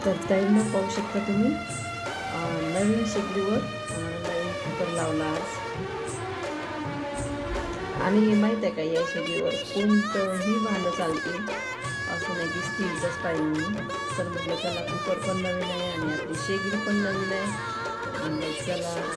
तर ताईंना पाहू शकता तुम्ही नवीन शेगडीवर नवीन कुकर लावला आज. आणि माहीत आहे का, या शेगडीवर कोणतंही भांडं चालते, असं नाही की स्टीलचंच पाहिजे म्हणून. तर म्हटलं चला कुकर पण नवीन आहे आणि आपली शेगडी पण नवीन आहे, म्हणलं चला